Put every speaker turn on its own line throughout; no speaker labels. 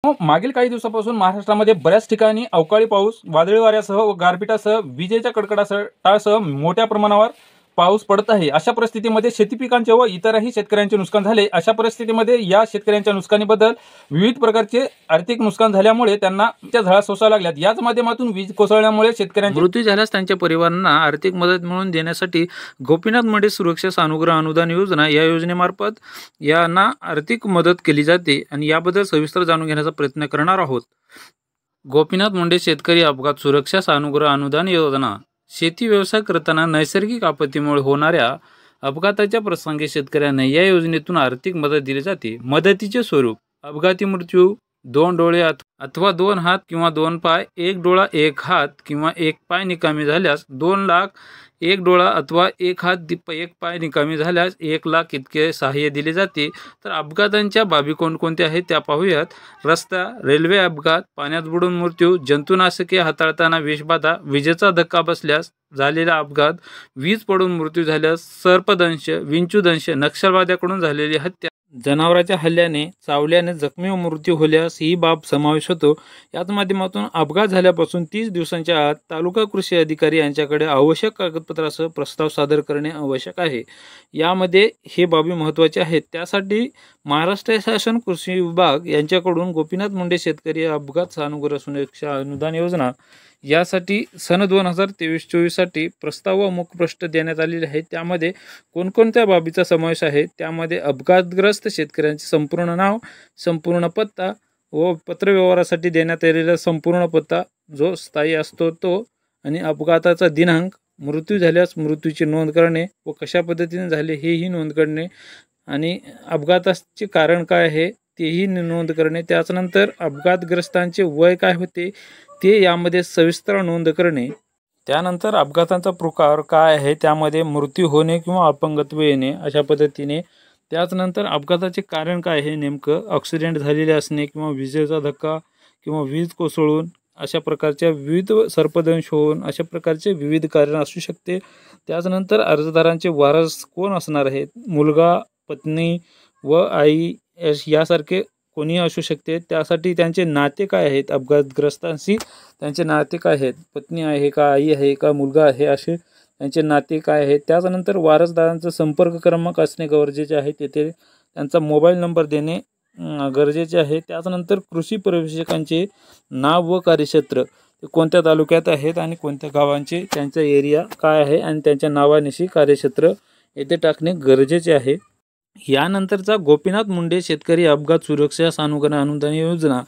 मागील काही दिवसापासून महाराष्ट्रामध्ये बऱ्याच ठिकाणी अवकाळी पाऊस, वादळी वाऱ्यासह व गारपिटासह विजेच्या कडकडाटासह मोठ्या प्रमाणावर पाऊस पडत आहे. अशा परिस्थितीमध्ये शेती पिकांचे व इतरही शेतकऱ्यांचे नुकसान झाले. अशा परिस्थितीमध्ये या शेतकऱ्यांच्या नुकसानीबद्दल विविध प्रकारचे आर्थिक नुकसान झाल्यामुळे त्यांना झळा सोसाव्या लागल्यात. याच माध्यमातून वीज कोसळल्यामुळे शेतकऱ्यांचे
मृत्यू झाल्यास त्यांच्या परिवारांना आर्थिक मदत मिळवून देण्यासाठी गोपीनाथ मुंडे सुरक्षा सानुग्रह अनुदान योजना या योजनेमार्फत यांना आर्थिक मदत केली जाते आणि याबद्दल सविस्तर जाणून घेण्याचा प्रयत्न करणार आहोत. गोपीनाथ मुंडे शेतकरी अपघात सुरक्षा सानुग्रह अनुदान योजना. शेती व्यवसाय करताना नैसर्गिक आपत्तीमुळे होणाऱ्या अपघाताच्या प्रसंगी शेतकऱ्यांना या योजनेतून आर्थिक मदत दिली जाते. मदतीचे स्वरूप: अपघाती मृत्यू, 2 डोळे अथवा 2 हात किंवा 2 पाय, 1 डोळा 1 हात किंवा 1 पाय निकामी झाल्यास 2 लाख, 1 डोळा अथवा 1 हात 1 पाय निकामी झाल्यास 1 लाख इतके सहाय्य दिले जाते. तर अपघातांच्या बाबी कोणकोणत्या आहेत त्या पाहूयात. रस्ता, रेल्वे अपघात, पाण्यात बुडून मृत्यू, जंतुनाशके हाताळताना विषबाधा, विजेचा धक्का बसल्यास झालेला अपघात, वीज पडून मृत्यू झाल्यास, सर्पदंश, विंचूदंश, नक्षलवाद्याकडून झालेली हत्या, जनावरांच्या हल्ल्याने चावल्याने जखमी व मृत्यू होल्यास ही बाब समावेश होतो. याच माध्यमातून अपघात झाल्यापासून 30 दिवसांच्या आत तालुका कृषी अधिकारी यांच्याकडे आवश्यक कागदपत्रासह प्रस्ताव सादर करणे आवश्यक आहे. यामध्ये हे बाबी महत्त्वाचे आहेत. त्यासाठी महाराष्ट्र शासन कृषी विभाग यांच्याकडून गोपीनाथ मुंडे शेतकरी अपघात सानुग्रह सुरक्षा अनुदान योजना यासाठी सन 2023-24 साठी प्रस्ताव व मुखपृष्ठ देण्यात आलेले आहे. त्यामध्ये कोणकोणत्या बाबीचा समावेश आहे त्यामध्ये अपघातग्रस्त शेतकऱ्यांचे संपूर्ण नाव, संपूर्ण पत्ता व पत्रव्यवहारासाठी देण्यात आलेला संपूर्ण पत्ता जो स्थायी असतो तो, आणि अपघाताचा दिनांक, मृत्यू झाल्यास मृत्यूची नोंद करणे व कशा पद्धतीने झाले हेही नोंद करणे, आणि अपघाताचे कारण काय आहे तेही नोंद करणे. त्याचनंतर अपघातग्रस्तांचे वय काय होते ते यामध्ये सविस्तर नोंद करणे. त्यानंतर अपघाताचा प्रकार काय आहे त्यामध्ये मृत्यू होणे किंवा अपंगत्व येणे अशा पद्धतीने. त्याचनंतर अपघाताचे कारण काय आहे, नेमकं ॲक्सिडेंट झालेले असणे किंवा विजेचा धक्का किंवा वीज कोसळून अशा प्रकारच्या विविध, सर्पदंश होऊन अशा प्रकारचे विविध कारण असू शकते. त्याचनंतर अर्जदारांचे वारस कोण असणार आहेत, मुलगा, पत्नी व आई यासारखे कोणीही असू शकते. त्यासाठी त्यांचे नाते काय आहेत, अपघातग्रस्तांशी त्यांचे नाते काय आहेत, पत्नी आहे का, आई आहे का, मुलगा आहे, असे त्यांचे नाते काय आहेत. त्याच्यानंतर वारसदारांचा संपर्क क्रमांक असणे गरजेचे आहे. तेथे त्यांचा मोबाईल नंबर देणे गरजेचे आहे. त्याच्यानंतर कृषी पर्यवेक्षकांचे नाव व कार्यक्षेत्र, ते कोणत्या तालुक्यात आहेत आणि कोणत्या गावांचे, त्यांचा एरिया काय आहे आणि त्यांच्या नावानिशी कार्यक्षेत्र येथे टाकणे गरजेचे आहे. यानंतरचा गोपीनाथ मुंडे शेतकरी अपघात सुरक्षा सानुग्रह अनुदान योजना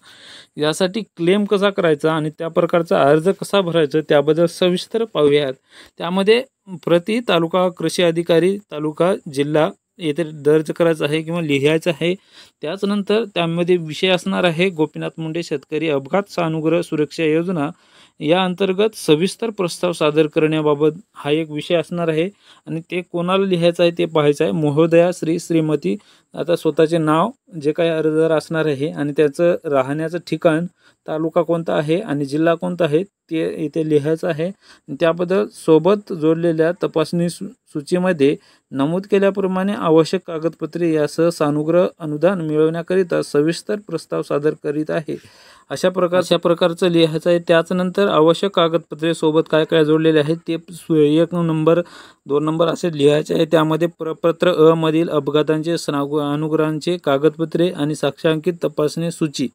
यासाठी क्लेम कसा करायचा आणि त्या प्रकारचा अर्ज कसा भरायचा त्याबद्दल सविस्तर पाहूयात. त्यामध्ये प्रति तालुका कृषी अधिकारी, तालुका, जिल्हा येथे दर्ज करायचं आहे किंवा लिहायचं आहे. त्याचनंतर त्यामध्ये विषय असणार आहे गोपीनाथ मुंडे शेतकरी अपघात सानुग्रह सुरक्षा योजना या अंतर्गत सविस्तर प्रस्ताव सादर करण्याबाबत हा एक विषय असणार आहे. आणि ते कोणाला लिहायचं आहे ते पाहायचं आहे. महोदया, श्री, श्रीमती, आता स्वतःचे नाव जे काही अर्जदार असणार आहे आणि त्याचं राहण्याचं ठिकाण, तालुका कोणता आहे आणि जिल्हा कोणता आहे ते इथे लिहायचं आहे. त्याबद्दल सोबत जोडलेल्या तपासणी सूचीमध्ये नमूद केल्याप्रमाणे आवश्यक कागदपत्रे यासह सानुग्रह अनुदान मिळवण्याकरिता सविस्तर प्रस्ताव सादर करीत आहे अशा प्रकारचं लिहायचं आहे. त्याचनंतर आवश्यक कागदपत्रे सोबत काय काय जोडलेले आहेत ते 1 नंबर 2 नंबर असे लिहायचे आहे. त्यामध्ये प्रपत्र अ मधील अपघातांचे अनुग्रहांचे कागदपत्रे आणि साक्षांकित तपासणी सूची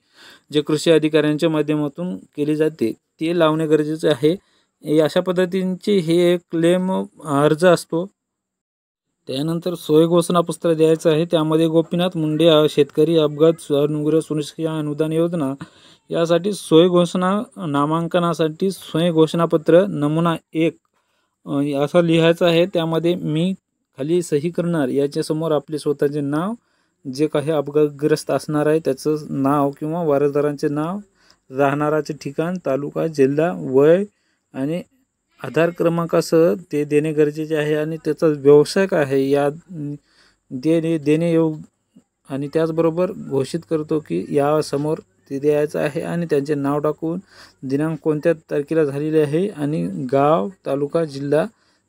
जे कृषी अधिकाऱ्यांच्या माध्यमातून केली जाते ते लावणे गरजेचे आहे. अशा पद्धतींचे हे क्लेम अर्ज असतो. त्यानंतर सोय घोषणापत्र द्यायचं आहे. त्यामध्ये गोपीनाथ मुंडे शेतकरी अपघात सानुग्रह सुरक्षा अनुदान योजना यासाठी सोय घोषणा नामांकनासाठी सोय घोषणापत्र नमुना 1 असं लिहायचं आहे. त्यामध्ये मी खाली सही करणार याच्यासमोर आपले स्वतःचे नाव, जे काही अपघातग्रस्त असणार आहे त्याचं नाव किंवा वारसदारांचे नाव, राहणाराचे ठिकाण, तालुका, जिल्हा, वय आणि आधार क्रमांकासह ते देणे गरजेचे आहे. आणि त्याचा व्यवसाय काय आहे या देणे योग, आणि त्याचबरोबर घोषित करतो की यासमोर ते द्यायचं आहे आणि त्यांचे नाव टाकून दिनांक कोणत्या तारखेला झालेले आहे आणि गाव, तालुका, जिल्हा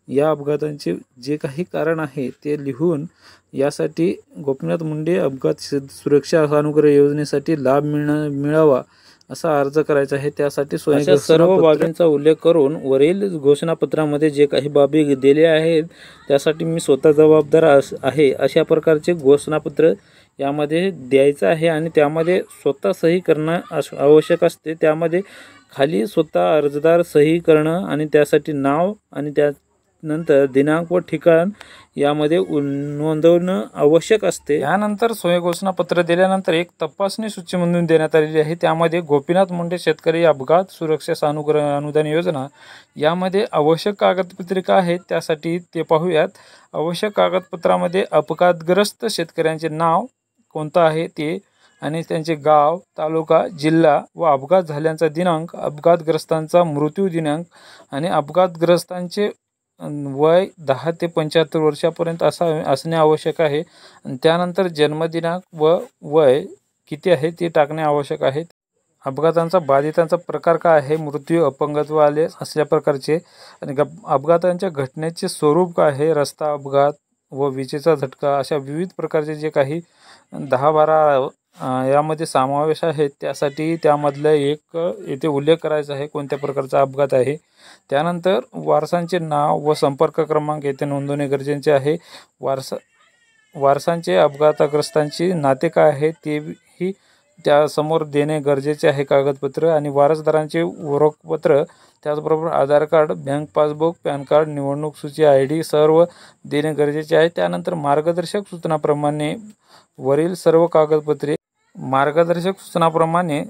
या अपघातांचे जे काही कारण आहे ते लिहून यासाठी गोपीनाथ मुंडे अपघात सुरक्षा अनुग्रह योजनेसाठी लाभ मिळावा असा अर्ज करायचा आहे। त्यासाठी अशा सर्व बाबींचा उल्लेख करून वरील घोषणापत्रामध्ये जे काही बाबी दिल्या आहेत त्यासाठी मी स्वतः जबाबदार आहे अशा प्रकारचे घोषणापत्र यामध्ये द्यायचं आहे आणि त्यामध्ये स्वतः सही करणं आवश्यक असते। त्यामध्ये खाली स्वतः अर्जदार सही करणं आणि त्यासाठी नाव आणि त्यानंतर दिनांक व ठिकाण यामध्ये नोंदवणं आवश्यक असते। यानंतर सोय घोषणापत्र दिल्यानंतर एक तपासणी सूची म्हणून देण्यात आलेली आहे। त्यामध्ये गोपीनाथ मुंडे शेतकरी अपघात सुरक्षा अनुग्रह अनुदान योजना यामध्ये आवश्यक कागदपत्रे काय आहेत त्यासाठी ते पाहूयात। आवश्यक कागदपत्रामध्ये अपघातग्रस्त शेतकऱ्यांचे नाव कोणतं आहे ते आणि त्यांचे गाव, तालुका, जिल्हा व अपघात झाल्याचा दिनांक, अपघातग्रस्तांचा मृत्यू दिनांक आणि अपघातग्रस्तांचे वय 10 ते 75 वर्षापर्यंत असणे आवश्यक आहे। त्यानंतर जन्मदिनांक व वय किती आहे ते टाकणे आवश्यक आहे। अपघातांचा बाधितांचा प्रकार काय आहे, मृत्यू, अपंगत्व आले असल्या प्रकारचे आणि अपघातांच्या घटनेचे स्वरूप काय आहे, रस्ता अपघात व विजेचा झटका अशा विविध प्रकारचे जे काही 10-12 यामध्ये समावेश आहे त्यासाठी त्यामधलं एक येथे उल्लेख करायचा आहे कोणत्या प्रकारचा अपघात आहे। त्यानंतर वारसांचे नाव व संपर्क क्रमांक येथे नोंदवणे गरजेचे आहे। वारसांचे अपघातग्रस्तांची नाते काय आहे तेही त्यासमोर देणे गरजेचे आहे कागदपत्र आणि वारसदारांचे ओळखपत्र त्याचबरोबर Aadhaar card, bank passbook, PAN card, निवडणूक सूची ID सर्व देणे गरजेचे आहे। त्यानंतर मार्गदर्शक सूचनाप्रमाणे वरील सर्व कागदपत्रे मार्गदर्शक सूचनाप्रमाणे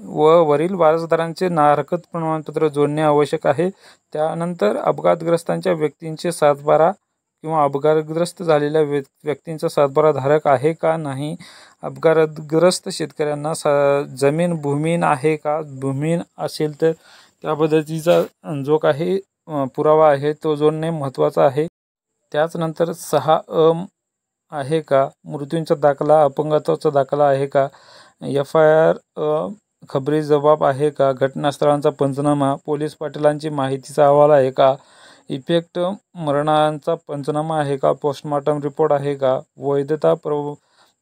वरील वारसदारांचे हरकत प्रमाणपत्र जोडणे आवश्यक आहे। त्यानंतर अपघातग्रस्तांच्या व्यक्तींचे 7/12 किंवा अपघातग्रस्त झालेल्या व्यक्तींचा 7/12 धारक आहे का नाही, अपघातग्रस्त शेतकऱ्यांना जमीन भूमीहीन आहे का, भूमीहीन असेल तर त्या पद्धतीचा जो काही पुरावा आहे तो जोडणे महत्त्वाचा आहे। त्याचनंतर 6 आहे का, मृत्यूंचा दाखला, अपंगत्वाचा दाखला आहे का, FIR खबरी जबाब आहे का, घटनास्थळांचा पंचनामा, पोलीस पाटीलांची माहितीचा अहवाल आहे का, इफेक्ट मरणांचा पंचनामा आहे का, पोस्टमॉर्टम रिपोर्ट आहे का, वैधता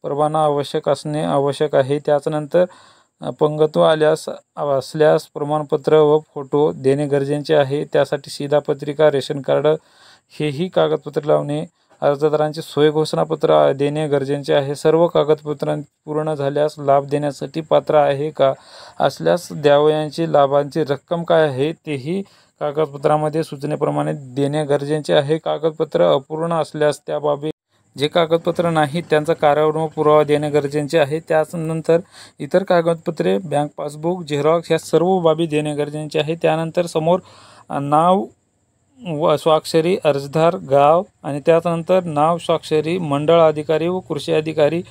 परवाना आवश्यक असणे आवश्यक आहे। त्याचनंतर अपंगत्व असल्यास प्रमाणपत्र व फोटो देणे गरजेचे आहे। त्यासाठी शिधापत्रिका, रेशन कार्ड हेही कागदपत्र लावणे, अर्जदारांचे सोय घोषणापत्र देणे गरजेचे आहे। सर्व कागदपत्र पूर्ण झाल्यास लाभ देण्यासाठी पात्र आहे का, असल्यास द्यावयाची लाभांची रक्कम काय आहे तेही कागदपत्रामध्ये सूचनेप्रमाणे देणे गरजेचे आहे। कागदपत्र अपूर्ण असल्यास त्या बाबी जे कागदपत्र नाही त्यांचा कारण व पुरावा देणे गरजेचे आहे। त्यानंतर इतर कागदपत्रे, बँक पासबुक, झेरॉक्स ह्या सर्व बाबी देणे गरजेचे आहे। त्यानंतर समोर नाव व स्वाक्षरी अर्जदार, गाव आणि त्यानंतर नाव, स्वाक्षरी मंडळ अधिकारी व कृषी अधिकारी,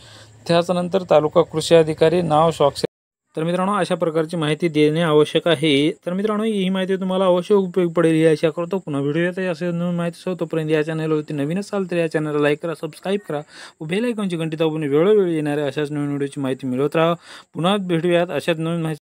त्यानंतर तालुका कृषी अधिकारी, नाव, स्वाक्षरी। तर मित्रांनो अशा प्रकारची माहिती देणे आवश्यक आहे। तर मित्रांनो ही माहिती तुम्हाला अवश्य उपयोगी पडेल ही आशा करतो। पुन्हा व्हिडिओ येते असे नवीन माहिती तोपर्यंत या चॅनलवरती नवीन असाल तर या चॅनलला लाईक करा, सबस्क्राईब करा व बेल आयकॉनची घंटी दाबून वेळोवेळी येणाऱ्या अशाच नवीन व्हिडिओची माहिती मिळवत राहा। पुन्हा भेटूयात अशाच नवीन माहिती